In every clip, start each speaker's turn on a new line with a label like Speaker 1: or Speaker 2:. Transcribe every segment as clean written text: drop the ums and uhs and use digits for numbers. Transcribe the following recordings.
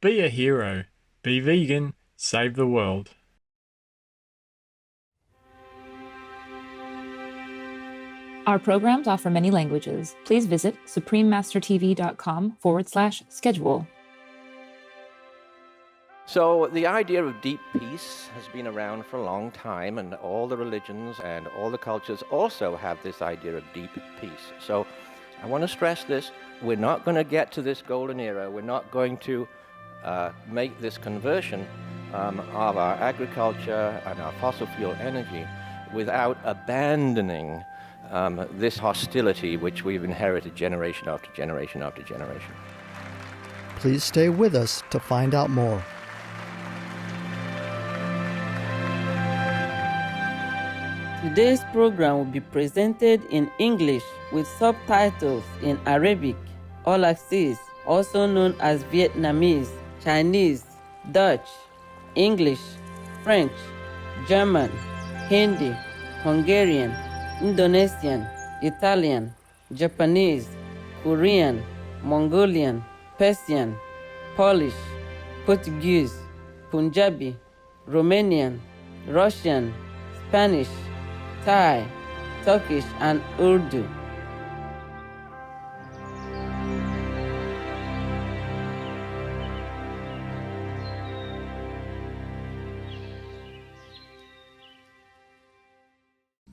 Speaker 1: Be a hero. Be vegan. Save the world.
Speaker 2: Our programs offer many languages. Please visit suprememastertv.com/schedule.
Speaker 3: So the idea of deep peace has been around for a long time, and all the religions and all the cultures also have this idea of deep peace. So I want to stress this. We're not going to get to this golden era. We're not going to make this conversion of our agriculture and our fossil fuel energy without abandoning this hostility which we've inherited generation after generation after generation.
Speaker 4: Please stay with us to find out more.
Speaker 5: Today's program will be presented in English with subtitles in Arabic, all access, also known as Vietnamese, Chinese, Dutch, English, French, German, Hindi, Hungarian, Indonesian, Italian, Japanese, Korean, Mongolian, Persian, Polish, Portuguese, Punjabi, Romanian, Russian, Spanish, Thai, Turkish, and Urdu.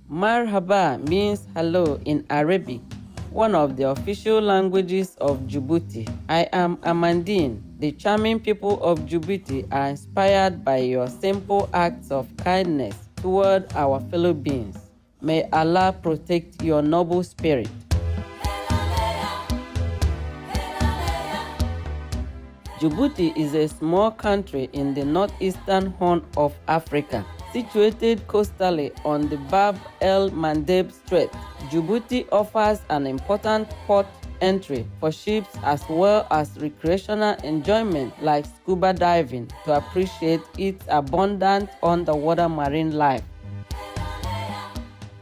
Speaker 5: Marhaba means hello in Arabic, one of the official languages of Djibouti. I am Amandine. The charming people of Djibouti are inspired by your simple acts of kindness toward our fellow beings. May Allah protect your noble spirit. Djibouti is a small country in the northeastern horn of Africa, situated coastally on the Bab el Mandeb Strait. Djibouti offers an important port entry for ships as well as recreational enjoyment like scuba diving to appreciate its abundant underwater marine life.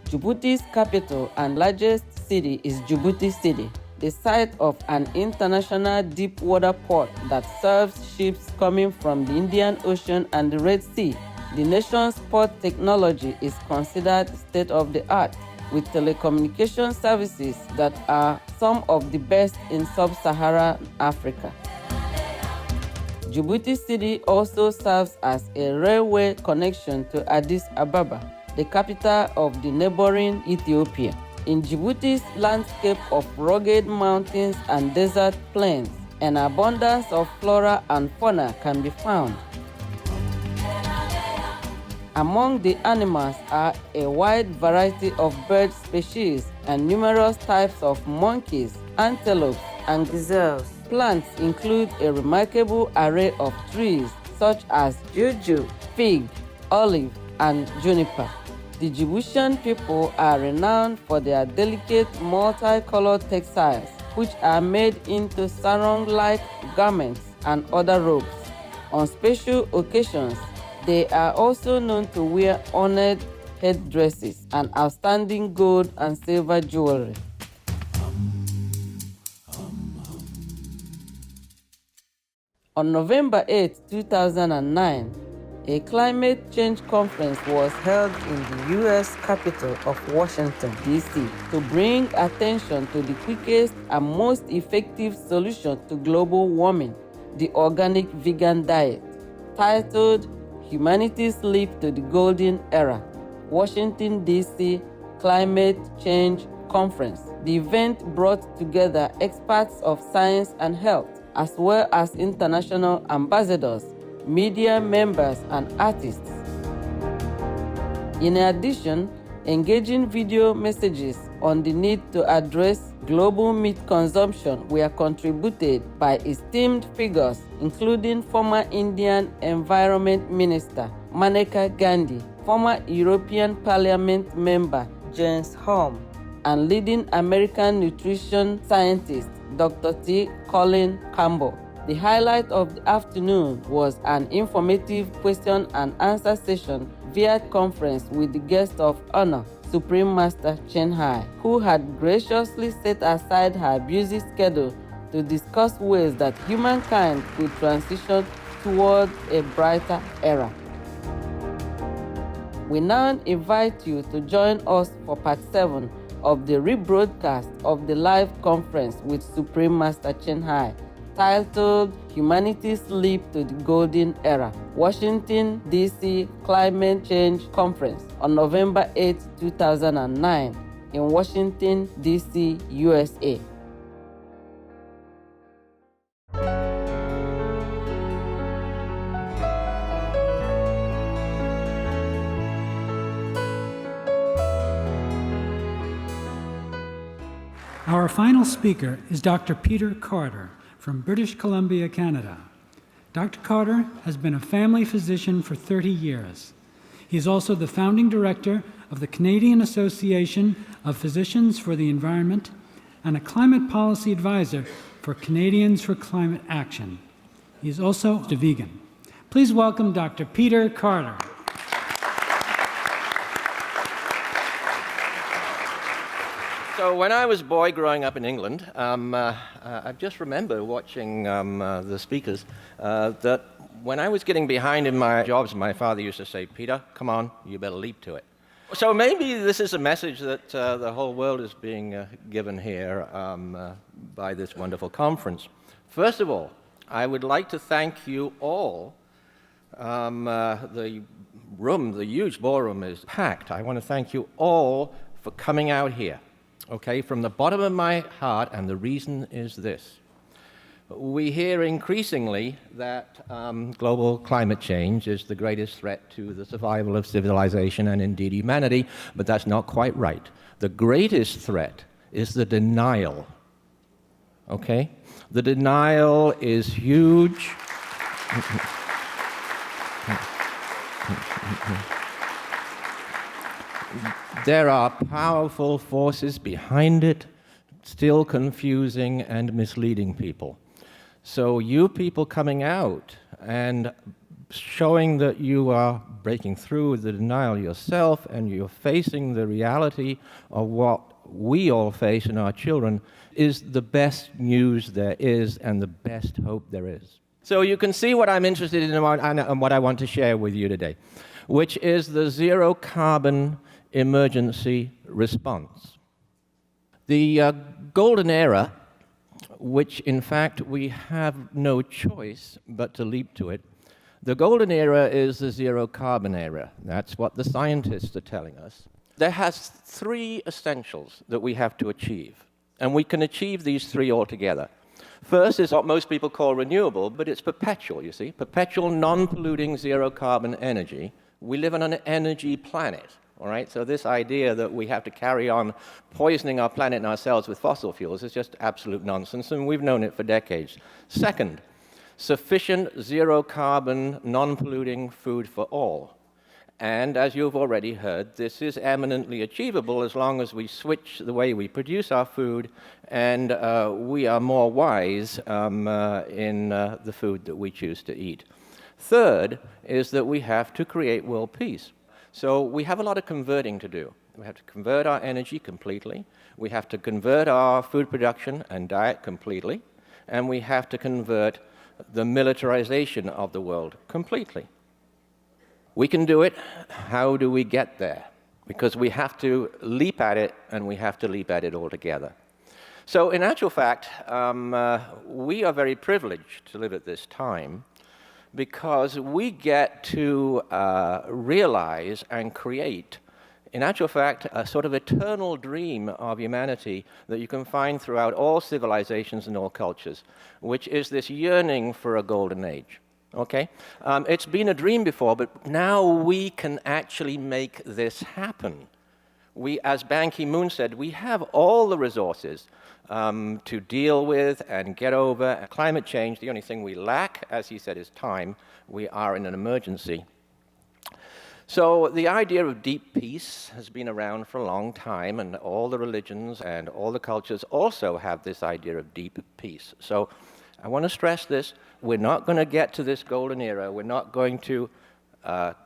Speaker 5: Djibouti's capital and largest city is Djibouti City, the site of an international deep water port that serves ships coming from the Indian Ocean and the Red Sea. The nation's port technology is considered state-of-the-art, with telecommunication services that are some of the best in sub-Saharan Africa. Djibouti City also serves as a railway connection to Addis Ababa, the capital of the neighboring Ethiopia. In Djibouti's landscape of rugged mountains and desert plains, an abundance of flora and fauna can be found. Among the animals are a wide variety of bird species and numerous types of monkeys, antelopes, and gazelles. Plants include a remarkable array of trees such as juju, fig, olive, and juniper. The Djiboutian people are renowned for their delicate multicolored textiles, which are made into sarong-like garments and other robes. On special occasions, they are also known to wear ornate headdresses and outstanding gold and silver jewelry. On November 8, 2009, a climate change conference was held in the U.S. capital of Washington, D.C. to bring attention to the quickest and most effective solution to global warming, the organic vegan diet, titled Humanity's Leap to the Golden Era, Washington, D.C. Climate Change Conference. The event brought together experts of science and health, as well as international ambassadors, media members, and artists. In addition, engaging video messages on the need to address global meat consumption were contributed by esteemed figures, including former Indian Environment Minister Maneka Gandhi, former European Parliament member James Hom, and leading American nutrition scientist Dr. T. Colin Campbell. The highlight of the afternoon was an informative question and answer session via conference with the guest of honor, Supreme Master Chen Hai, who had graciously set aside her busy schedule to discuss ways that humankind could transition toward a brighter era. We now invite you to join us for part 7 of the rebroadcast of the live conference with Supreme Master Chin Hai, titled Humanity's Leap to the Golden Era, Washington, D.C. Climate Change Conference on November 8, 2009 in Washington, D.C., USA.
Speaker 6: Our final speaker is Dr. Peter Carter from British Columbia, Canada. Dr. Carter has been a family physician for 30 years. He is also the founding director of the Canadian Association of Physicians for the Environment and a climate policy advisor for Canadians for Climate Action. He is also a vegan. Please welcome Dr. Peter Carter.
Speaker 3: So when I was a boy growing up in England, I just remember watching the speakers that when I was getting behind in my jobs, my father used to say, "Peter, come on, you better leap to it." So maybe this is a message that the whole world is being given here by this wonderful conference. First of all, I would like to thank you all. The room, the huge ballroom is packed. I want to thank you all for coming out here. Okay, from the bottom of my heart, and the reason is this. We hear increasingly that global climate change is the greatest threat to the survival of civilization and indeed humanity, but that's not quite right. The greatest threat is the denial. Okay? The denial is huge. There are powerful forces behind it, still confusing and misleading people. So you people coming out and showing that you are breaking through the denial yourself and you're facing the reality of what we all face and our children is the best news there is and the best hope there is. So you can see what I'm interested in and what I want to share with you today, which is the zero carbon emergency response. The golden era, which in fact we have no choice but to leap to it, the golden era is the zero carbon era. That's what the scientists are telling us. There has 3 essentials that we have to achieve, and we can achieve these 3 altogether. First is what most people call renewable, but it's perpetual, you see, perpetual non-polluting zero carbon energy. We live on an energy planet. All right, so this idea that we have to carry on poisoning our planet and ourselves with fossil fuels is just absolute nonsense, and we've known it for decades. Second, sufficient zero-carbon, non-polluting food for all. And as you've already heard, this is eminently achievable as long as we switch the way we produce our food and we are more wise in the food that we choose to eat. Third is that we have to create world peace. So we have a lot of converting to do. We have to convert our energy completely. We have to convert our food production and diet completely. And we have to convert the militarization of the world completely. We can do it. How do we get there? Because we have to leap at it, and we have to leap at it all together. So in actual fact, we are very privileged to live at this time, because we get to realize and create, in actual fact, a sort of eternal dream of humanity that you can find throughout all civilizations and all cultures, which is this yearning for a golden age. Okay? It's been a dream before, but now we can actually make this happen. We, as Ban Ki-moon said, we have all the resources to deal with and get over climate change. The only thing we lack, as he said, is time. We are in an emergency. So the idea of deep peace has been around for a long time, and all the religions and all the cultures also have this idea of deep peace. So I want to stress this. We're not going to get to this golden era. We're not going to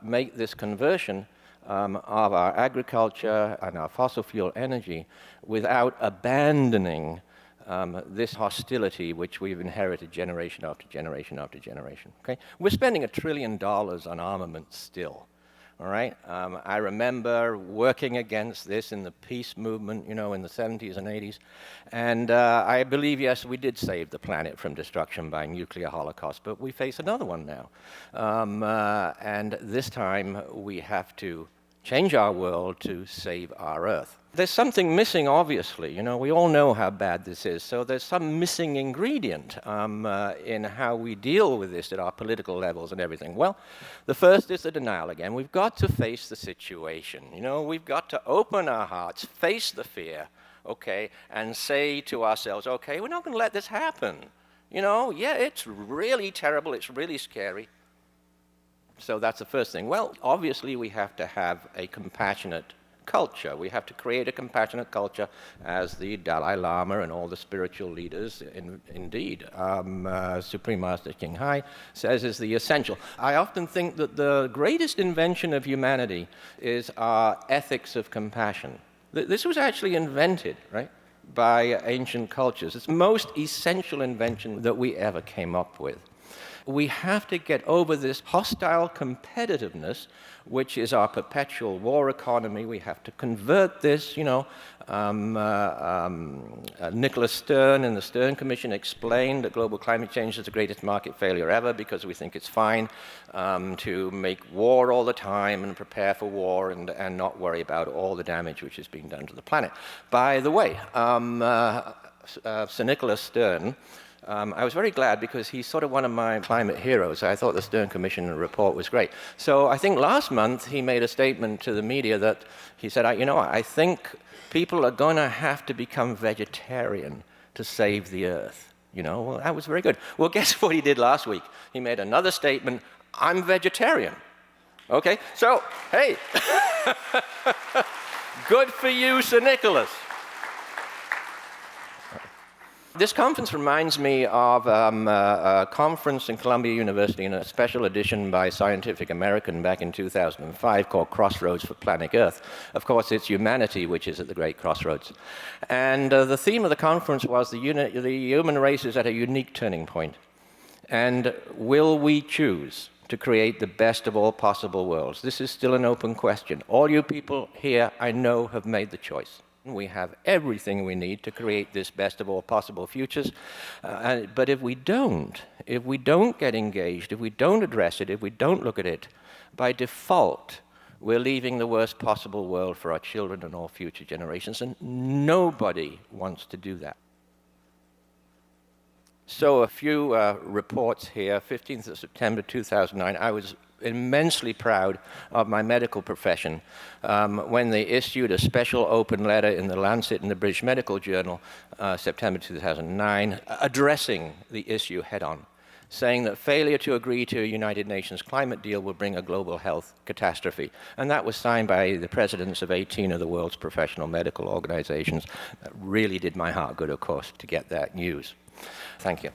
Speaker 3: make this conversion of our agriculture and our fossil fuel energy without abandoning this hostility which we've inherited generation after generation after generation. Okay? We're spending $1 trillion on armaments still. All right? I remember working against this in the peace movement, in the 70s and 80s. And I believe, yes, we did save the planet from destruction by nuclear holocaust, but we face another one now. And this time we have to change our world to save our Earth. There's something missing, obviously. We all know how bad this is. So there's some missing ingredient in how we deal with this at our political levels and everything. Well, the first is the denial again. We've got to face the situation. We've got to open our hearts, face the fear, okay, and say to ourselves, okay, we're not going to let this happen. Yeah, it's really terrible. It's really scary. So that's the first thing. Well, obviously, we have to have a compassionate culture. We have to create a compassionate culture, as the Dalai Lama and all the spiritual leaders, indeed, Supreme Master Ching Hai says is the essential. I often think that the greatest invention of humanity is our ethics of compassion. This was actually invented, right, by ancient cultures. It's the most essential invention that we ever came up with. We have to get over this hostile competitiveness, which is our perpetual war economy. We have to convert this, Nicholas Stern in the Stern Commission explained that global climate change is the greatest market failure ever because we think it's fine to make war all the time and prepare for war and not worry about all the damage which is being done to the planet. By the way, Sir Nicholas Stern, I was very glad because he's sort of one of my climate heroes. I thought the Stern Commission report was great. So I think last month he made a statement to the media that he said, I think people are going to have to become vegetarian to save the Earth. Well, that was very good. Well, guess what he did last week? He made another statement, I'm vegetarian. Okay, so, hey, good for you, Sir Nicholas. This conference reminds me of a conference in Columbia University in a special edition by Scientific American back in 2005 called Crossroads for Planet Earth. Of course, it's humanity which is at the great crossroads. And the theme of the conference was the human race is at a unique turning point. And will we choose to create the best of all possible worlds? This is still an open question. All you people here, I know, have made the choice. We have everything we need to create this best of all possible futures. But if we don't get engaged, if we don't address it, if we don't look at it, by default, we're leaving the worst possible world for our children and all future generations, and nobody wants to do that. So a few reports here. 15th of September 2009, I was immensely proud of my medical profession when they issued a special open letter in the Lancet and the British Medical Journal, September 2009, addressing the issue head-on, saying that failure to agree to a United Nations climate deal will bring a global health catastrophe. And that was signed by the presidents of 18 of the world's professional medical organizations. That really did my heart good, of course, to get that news. Thank you.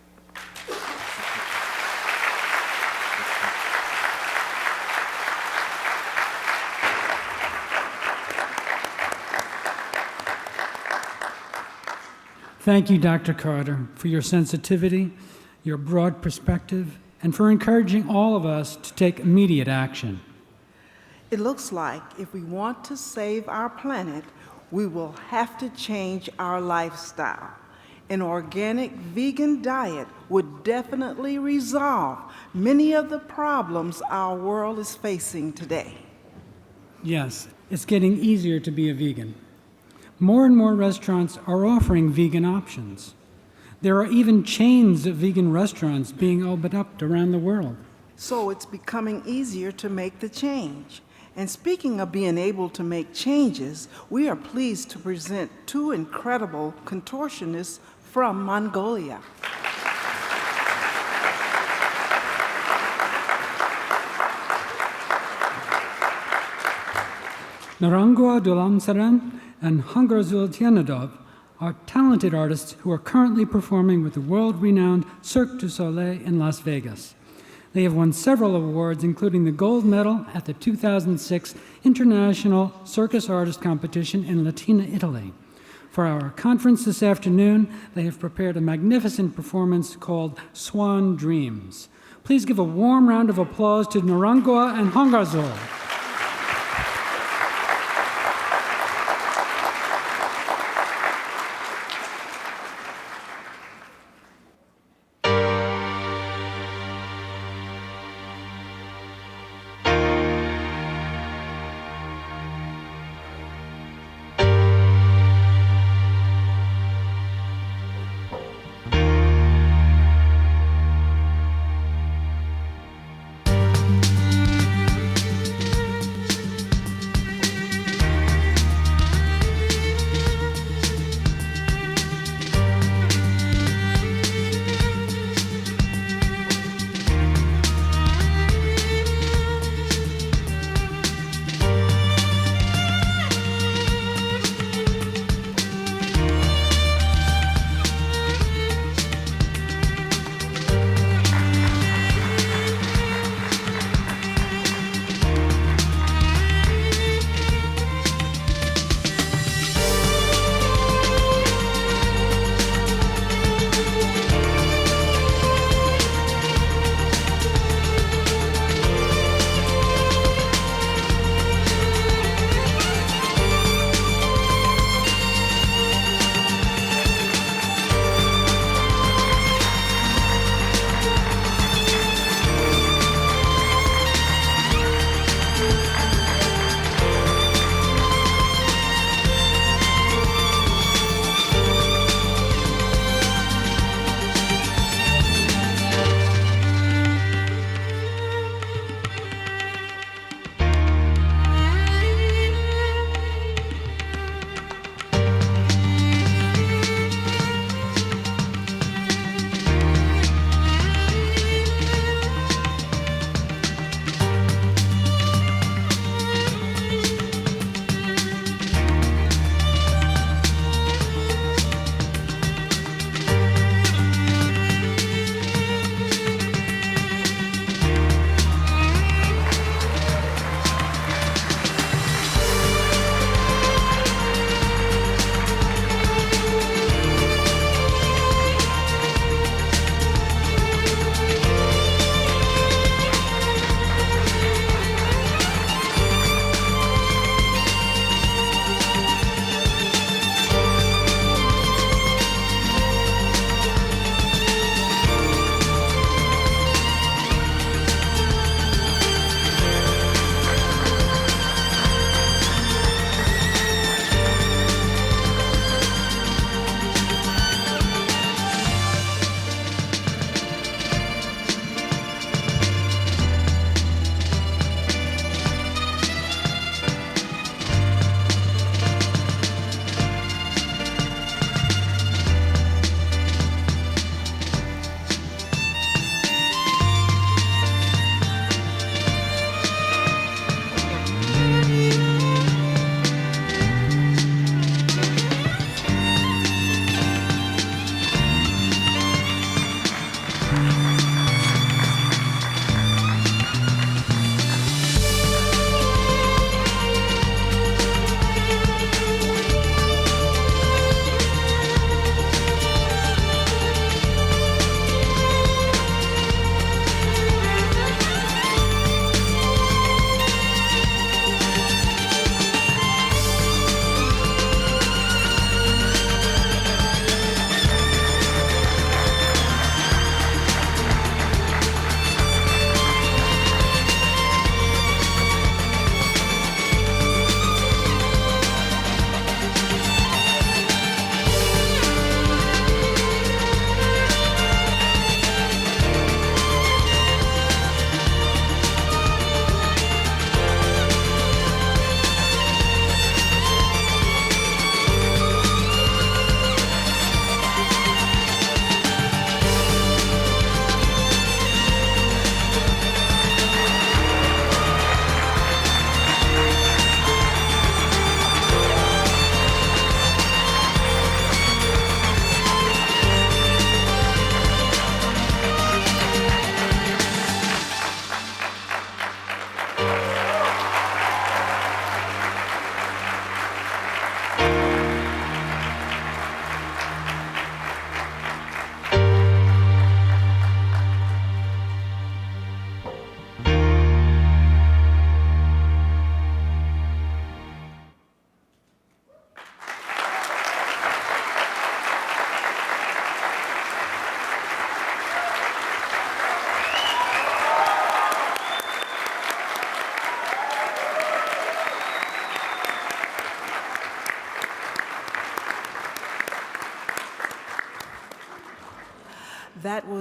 Speaker 6: Thank you, Dr. Carter, for your sensitivity, your broad perspective, and for encouraging all of us to take immediate action.
Speaker 7: It looks like if we want to save our planet, we will have to change our lifestyle. An organic vegan diet would definitely resolve many of the problems our world is facing today.
Speaker 6: Yes, it's getting easier to be a vegan. More and more restaurants are offering vegan options. There are even chains of vegan restaurants being opened up around the world.
Speaker 7: So it's becoming easier to make the change. And speaking of being able to make changes, we are pleased to present two incredible contortionists from Mongolia.
Speaker 6: Narangwa Dulamsaran and Hungarzul Tianadov are talented artists who are currently performing with the world-renowned Cirque du Soleil in Las Vegas. They have won several awards, including the gold medal at the 2006 International Circus Artist Competition in Latina, Italy. For our conference this afternoon, they have prepared a magnificent performance called Swan Dreams. Please give a warm round of applause to Narangwa and Hongazol.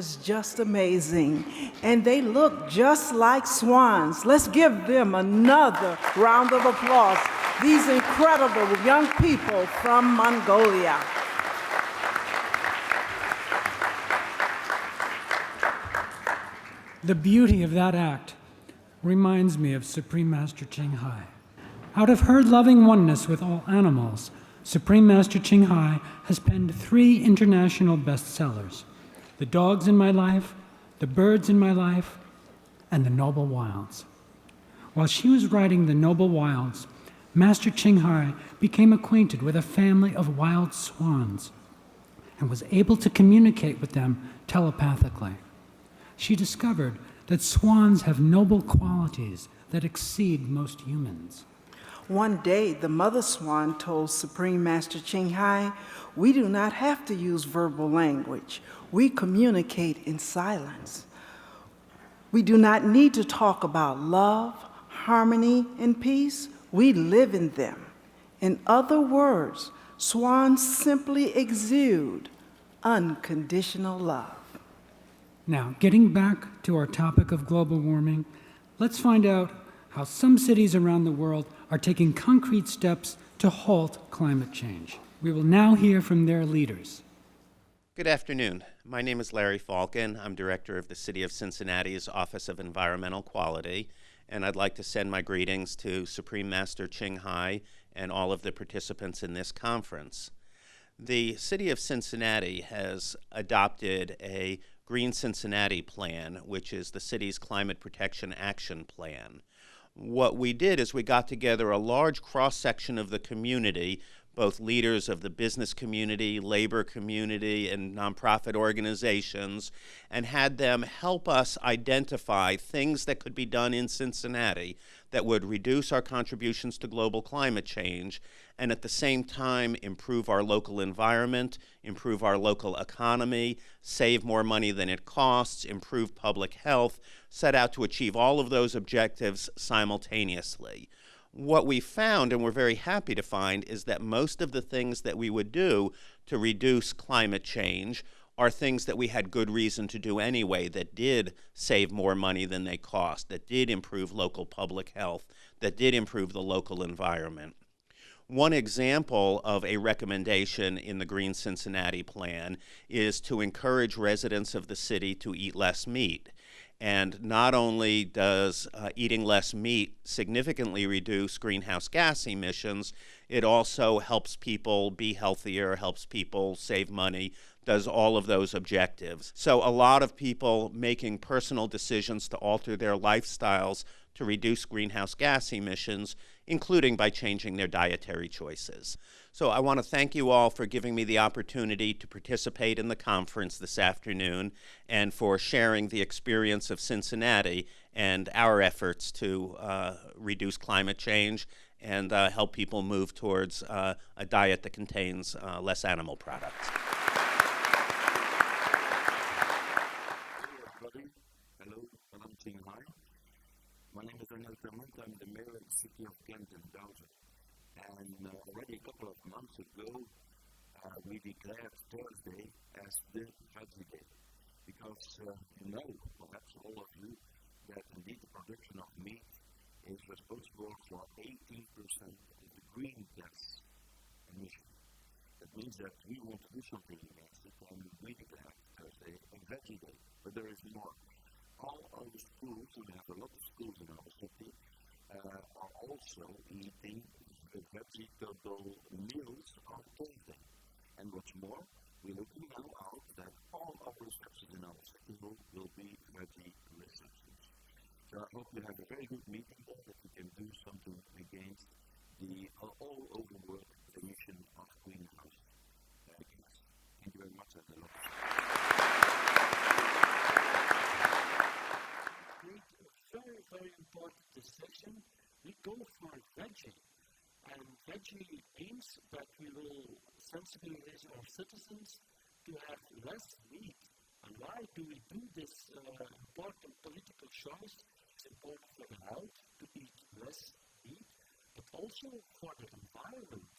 Speaker 7: was just amazing. And they look just like swans. Let's give them another round of applause. These incredible young people from Mongolia.
Speaker 6: The beauty of that act reminds me of Supreme Master Ching Hai. Out of her loving oneness with all animals, Supreme Master Ching Hai has penned 3 international bestsellers: The Dogs in My Life, The Birds in My Life, and The Noble Wilds. While she was writing The Noble Wilds, Master Ching Hai became acquainted with a family of wild swans and was able to communicate with them telepathically. She discovered that swans have noble qualities that exceed most humans.
Speaker 7: One day, the mother swan told Supreme Master Ching Hai, "We do not have to use verbal language. We communicate in silence. We do not need to talk about love, harmony, and peace. We live in them. In other words, swans simply exude unconditional love."
Speaker 6: Now, getting back to our topic of global warming, let's find out how some cities around the world are taking concrete steps to halt climate change. We will now hear from their leaders.
Speaker 8: Good afternoon. My name is Larry Falcon. I'm director of the City of Cincinnati's Office of Environmental Quality, and I'd like to send my greetings to Supreme Master Ching Hai and all of the participants in this conference. The City of Cincinnati has adopted a Green Cincinnati Plan, which is the city's climate protection action plan. What we did is we got together a large cross-section of the community, both leaders of the business community, labor community, and nonprofit organizations, and had them help us identify things that could be done in Cincinnati that would reduce our contributions to global climate change and at the same time improve our local environment, improve our local economy, save more money than it costs, improve public health, set out to achieve all of those objectives simultaneously. What we found, and we're very happy to find, is that most of the things that we would do to reduce climate change are things that we had good reason to do anyway, that did save more money than they cost, that did improve local public health, that did improve the local environment. One example of a recommendation in the Green Cincinnati Plan is to encourage residents of the city to eat less meat. And not only does eating less meat significantly reduce greenhouse gas emissions, it also helps people be healthier, helps people save money, does all of those objectives. So a lot of people making personal decisions to alter their lifestyles to reduce greenhouse gas emissions, including by changing their dietary choices. So I want to thank you all for giving me the opportunity to participate in the conference this afternoon and for sharing the experience of Cincinnati and our efforts to reduce climate change and help people move towards a diet that contains less animal products.
Speaker 9: Hello, I'm Ching Hai. My name is Daniel Clement. I'm the mayor of the city of Canton, Belgium. And already a couple of months ago, we declared Thursday as the Veggie Day. Because you know, perhaps all of you, that indeed the production of meat is responsible for 18% of the greenhouse emission. That means that we want to do something against it, and we declare Thursday a Veggie Day. But there is more. All our schools, we have a lot of schools in our city, are also eating vegetable meals on Thursday. And what's more, we're looking now out that all our receptions in our city will be veggie receptions. So I hope you have a very good meeting there, that we can do something against the all over the world emission of greenhouse gas. Thank you very much, and a lot.
Speaker 10: Very, very important decision. We go for veggie. And veggie means that we will sensibilize our citizens to have less meat. And why do we do this important political choice? It's important for the health to eat less meat, but also for the environment.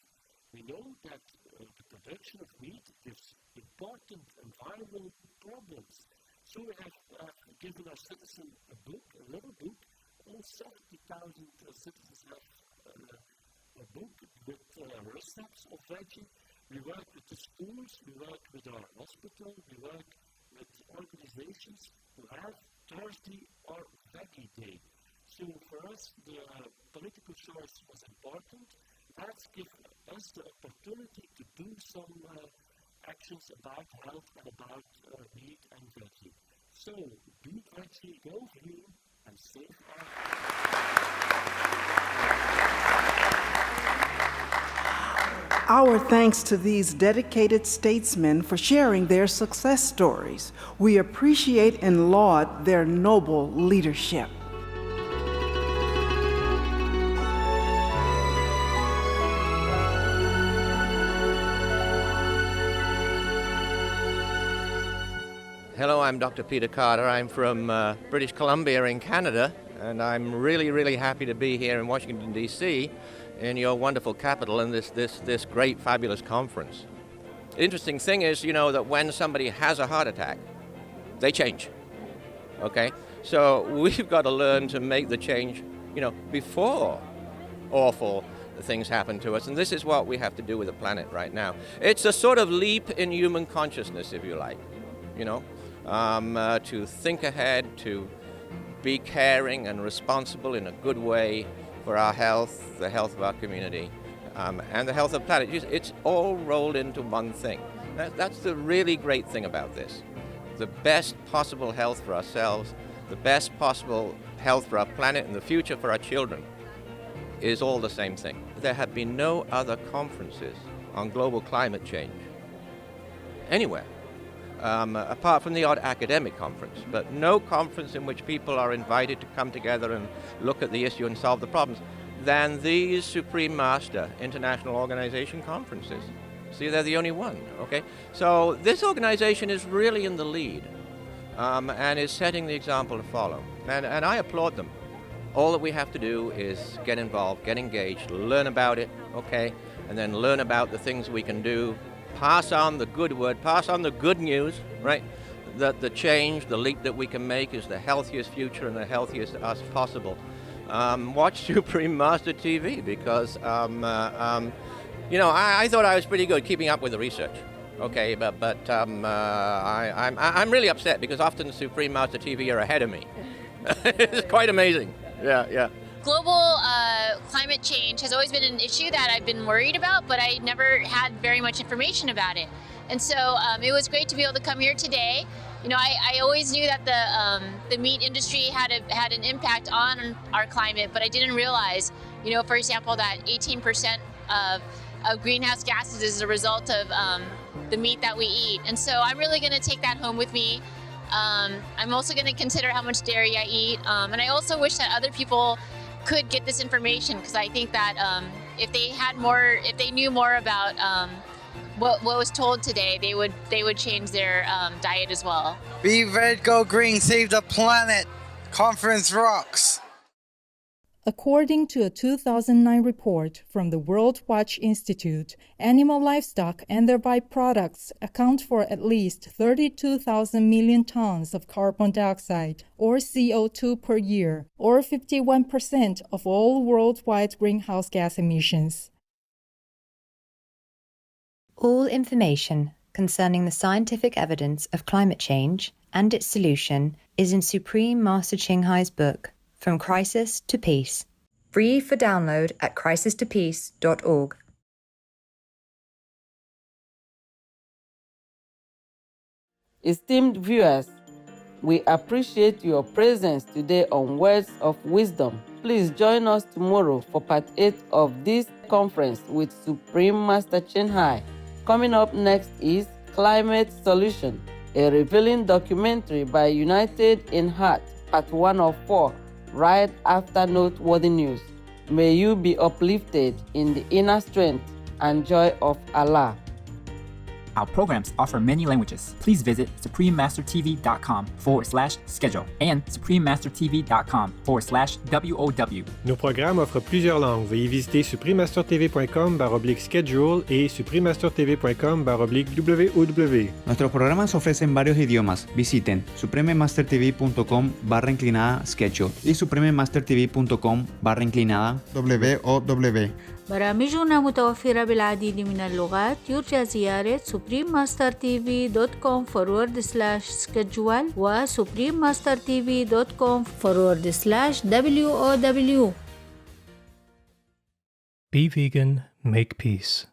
Speaker 10: We know that the production of meat gives important environmental problems. So we have given our citizens a book, a little book. All 70,000 citizens have a book with recipes of veggie. We work with the schools, we work with our hospital, we work with organizations who have Thursday or Veggie Day. So for us, the political choice was important. That's given us the opportunity to do some actions about health and about meat and veggie. So, do veggie, go green, and save our
Speaker 7: Our thanks to these dedicated statesmen for sharing their success stories. We appreciate and laud their noble leadership.
Speaker 3: Hello, I'm Dr. Peter Carter. I'm from British Columbia in Canada, and I'm really happy to be here in Washington, D.C., in your wonderful capital, in this great, fabulous conference. The interesting thing is, you know, that when somebody has a heart attack, they change, okay? So we've got to learn to make the change, you know, before awful things happen to us, and this is what we have to do with the planet right now. It's a sort of leap in human consciousness, if you like, you know, to think ahead, to be caring and responsible in a good way for our health, the health of our community, and the health of the planet. It's all rolled into one thing. That's the really great thing about this. The best possible health for ourselves, the best possible health for our planet and the future for our children is all the same thing. There have been no other conferences on global climate change anywhere, apart from the odd academic conference, but no conference in which people are invited to come together and look at the issue and solve the problems than these Supreme Master International Organization conferences. See, they're the only one, okay? So this organization is really in the lead and is setting the example to follow, and I applaud them. All that we have to do is get involved, get engaged, learn about it, okay, and then learn about the things we can do. Pass on the good word, pass on the good news, right? That the change, the leap that we can make is the healthiest future and the healthiest us possible. Watch Supreme Master TV because, you know, I thought I was pretty good keeping up with the research, okay, but I'm really upset because often Supreme Master TV are ahead of me. It's quite amazing. Yeah.
Speaker 11: Global climate change has always been an issue that I've been worried about, but I never had very much information about it. And so it was great to be able to come here today. You know, I always knew that the meat industry had an impact on our climate, but I didn't realize, you know, for example, that 18% of greenhouse gases is a result of the meat that we eat. And so I'm really going to take that home with me. I'm also going to consider how much dairy I eat, and I also wish that other people could get this information, because I think that if they knew more about what was told today, they would change their diet as well.
Speaker 12: Be red, go green, save the planet. Conference rocks.
Speaker 13: According to a 2009 report from the World Watch Institute, animal livestock and their byproducts account for at least 32,000 million tons of carbon dioxide, or CO2 per year, or 51% of all worldwide greenhouse gas emissions.
Speaker 2: All information concerning the scientific evidence of climate change and its solution is in Supreme Master Ching Hai's book, From Crisis to Peace. Free for download at crisistopeace.org.
Speaker 5: Esteemed viewers, we appreciate your presence today on Words of Wisdom. Please join us tomorrow for part 8 of this conference with Supreme Master Ching Hai. Coming up next is Climate Solution, a revealing documentary by United in Heart, part 1 of 4, right after noteworthy news. May you be uplifted in the inner strength and joy of Allah.
Speaker 14: Our programs offer many languages. Please visit suprememastertv.com/schedule and suprememastertv.com/WOW.
Speaker 15: Nos programmes offrent plusieurs langues. Veuillez visiter suprememastertv.com/schedule et suprememastertv.com/WOW.
Speaker 16: Nuestros programas ofrecen varios idiomas. Visiten suprememastertv.com/schedule y suprememastertv.com/WOW.
Speaker 17: برامجنا متوفرة بالعديد من اللغات. يرجى زيارة suprememastertv.com/schedule و suprememastertv.com/WOW.
Speaker 18: Be vegan, make peace.